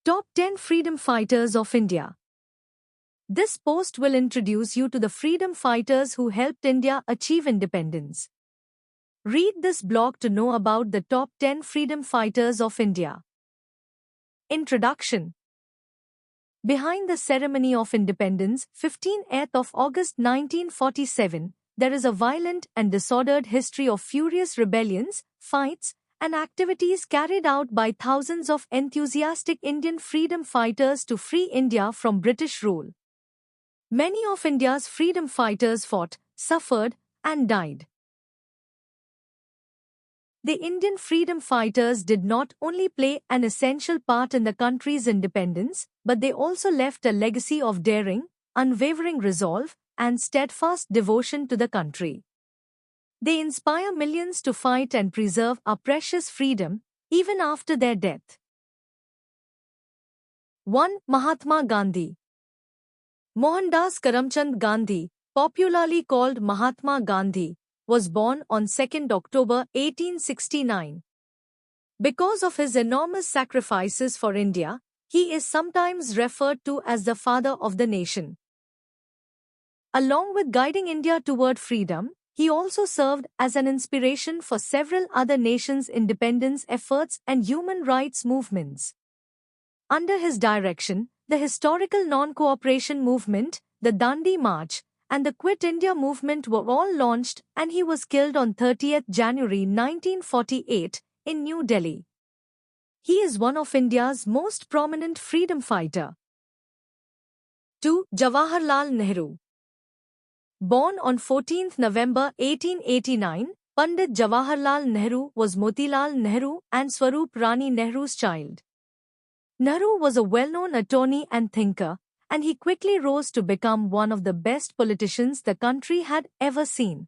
Top 10 Freedom Fighters of India. This post will introduce you to the freedom fighters who helped India achieve independence. Read this blog to know about the top 10 freedom fighters of India. Introduction. Behind the ceremony of independence, 15th of August 1947, there is a violent and disordered history of furious rebellions, fights, and activities carried out by thousands of enthusiastic Indian freedom fighters to free India from British rule. Many of India's freedom fighters fought, suffered, and died. The Indian freedom fighters did not only play an essential part in the country's independence, but they also left a legacy of daring, unwavering resolve, and steadfast devotion to the country. They inspire millions to fight and preserve our precious freedom, even after their death. 1. Mahatma Gandhi. Mohandas Karamchand Gandhi, popularly called Mahatma Gandhi, was born on 2nd October 1869. Because of his enormous sacrifices for India, he is sometimes referred to as the father of the nation. Along with guiding India toward freedom, he also served as an inspiration for several other nations' independence efforts and human rights movements. Under his direction, the historical non-cooperation movement, the Dandi March, and the Quit India movement were all launched, and he was killed on 30th January 1948 in New Delhi. He is one of India's most prominent freedom fighter. 2. Jawaharlal Nehru. Born on 14th November 1889, Pandit Jawaharlal Nehru was Motilal Nehru and Swaroop Rani Nehru's child. Nehru was a well-known attorney and thinker, and he quickly rose to become one of the best politicians the country had ever seen.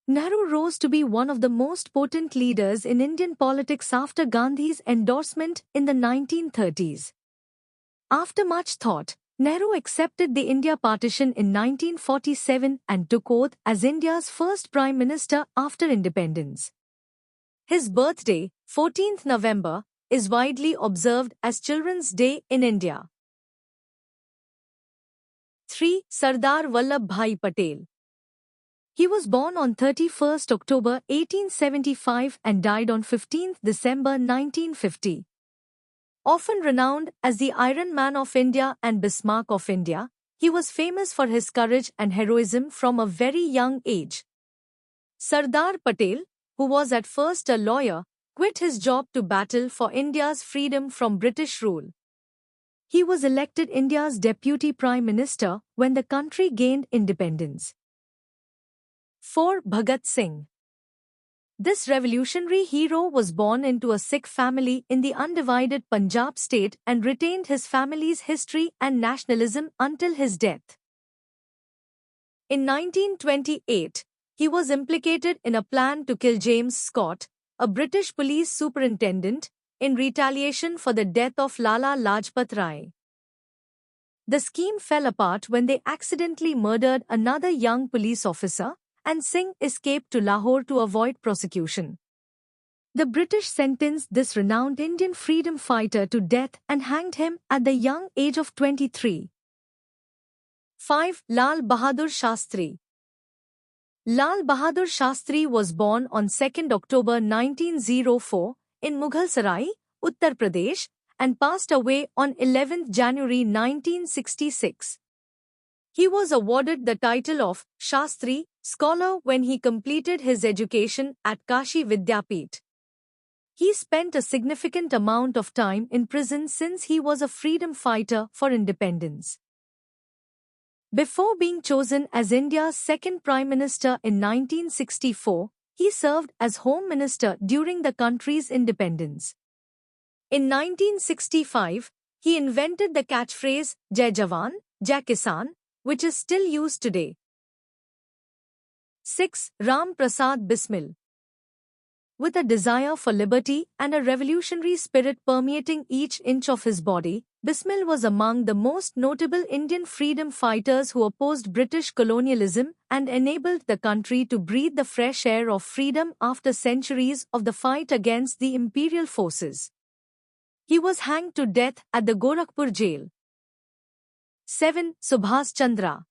Nehru rose to be one of the most potent leaders in Indian politics after Gandhi's endorsement in the 1930s. After much thought, Nehru accepted the India partition in 1947 and took oath as India's first Prime Minister after independence. His birthday, 14th November, is widely observed as Children's Day in India. 3. Sardar Vallabhbhai Patel. He was born on 31st October 1875 and died on 15th December 1950. Often renowned as the Iron Man of India and Bismarck of India, he was famous for his courage and heroism from a very young age. Sardar Patel, who was at first a lawyer, quit his job to battle for India's freedom from British rule. He was elected India's Deputy Prime Minister when the country gained independence. 4. Bhagat Singh. This revolutionary hero was born into a Sikh family in the undivided Punjab state and retained his family's history and nationalism until his death. In 1928, he was implicated in a plan to kill James Scott, a British police superintendent, in retaliation for the death of Lala Lajpat Rai. The scheme fell apart when they accidentally murdered another young police officer, and Singh escaped to Lahore to avoid prosecution. The British sentenced this renowned Indian freedom fighter to death and hanged him at the young age of 23. 5. Lal Bahadur Shastri. Lal Bahadur Shastri was born on 2nd October 1904 in Mughalsarai, Uttar Pradesh, and passed away on 11th January 1966. He was awarded the title of Shastri, scholar when he completed his education at Kashi Vidyapith. He spent a significant amount of time in prison since he was a freedom fighter for independence. Before being chosen as India's second Prime Minister in 1964, he served as Home Minister during the country's independence. In 1965, he invented the catchphrase Jai Jawan, Jai Kisan, which is still used today. 6. Ram Prasad Bismil. With a desire for liberty and a revolutionary spirit permeating each inch of his body, Bismil was among the most notable Indian freedom fighters who opposed British colonialism and enabled the country to breathe the fresh air of freedom after centuries of the fight against the imperial forces. He was hanged to death at the Gorakhpur jail. 7. Subhas Chandra.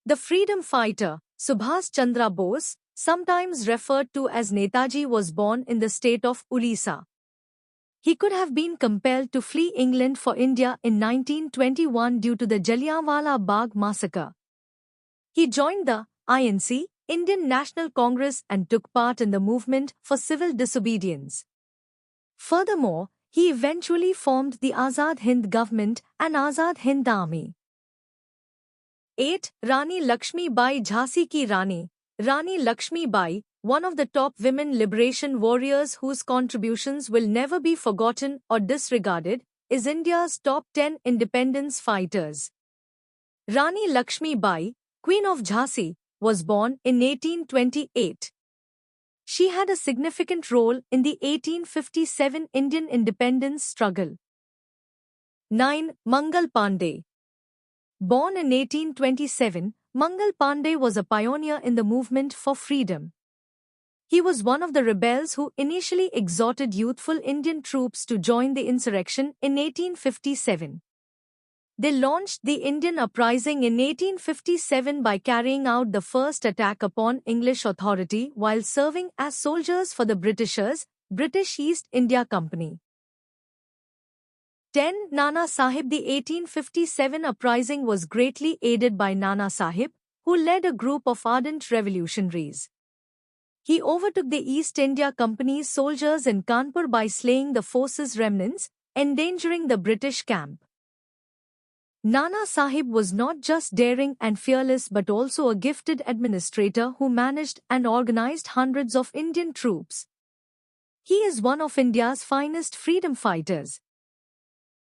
The freedom fighter, Subhas Chandra Bose, sometimes referred to as Netaji, was born in the state of Orissa. He could have been compelled to flee England for India in 1921 due to the Jallianwala Bagh massacre. He joined the INC, Indian National Congress, and took part in the movement for civil disobedience. Furthermore, he eventually formed the Azad Hind government and Azad Hind Army. 8. Rani Lakshmi Bai. Jhansi ki Rani. Rani Lakshmi Bai, one of the top women liberation warriors whose contributions will never be forgotten or disregarded, is India's top 10 independence fighters. Rani Lakshmi Bai, Queen of Jhansi, was born in 1828. She had a significant role in the 1857 Indian independence struggle. 9. Mangal Pandey. Born in 1827, Mangal Pandey was a pioneer in the movement for freedom. He was one of the rebels who initially exhorted youthful Indian troops to join the insurrection in 1857. They launched the Indian uprising in 1857 by carrying out the first attack upon English authority while serving as soldiers for the British East India Company. 10. Nana Sahib. The 1857 uprising was greatly aided by Nana Sahib, who led a group of ardent revolutionaries. He overtook the East India Company's soldiers in Kanpur by slaying the force's remnants, endangering the British camp. Nana Sahib was not just daring and fearless but also a gifted administrator who managed and organized hundreds of Indian troops. He is one of India's finest freedom fighters.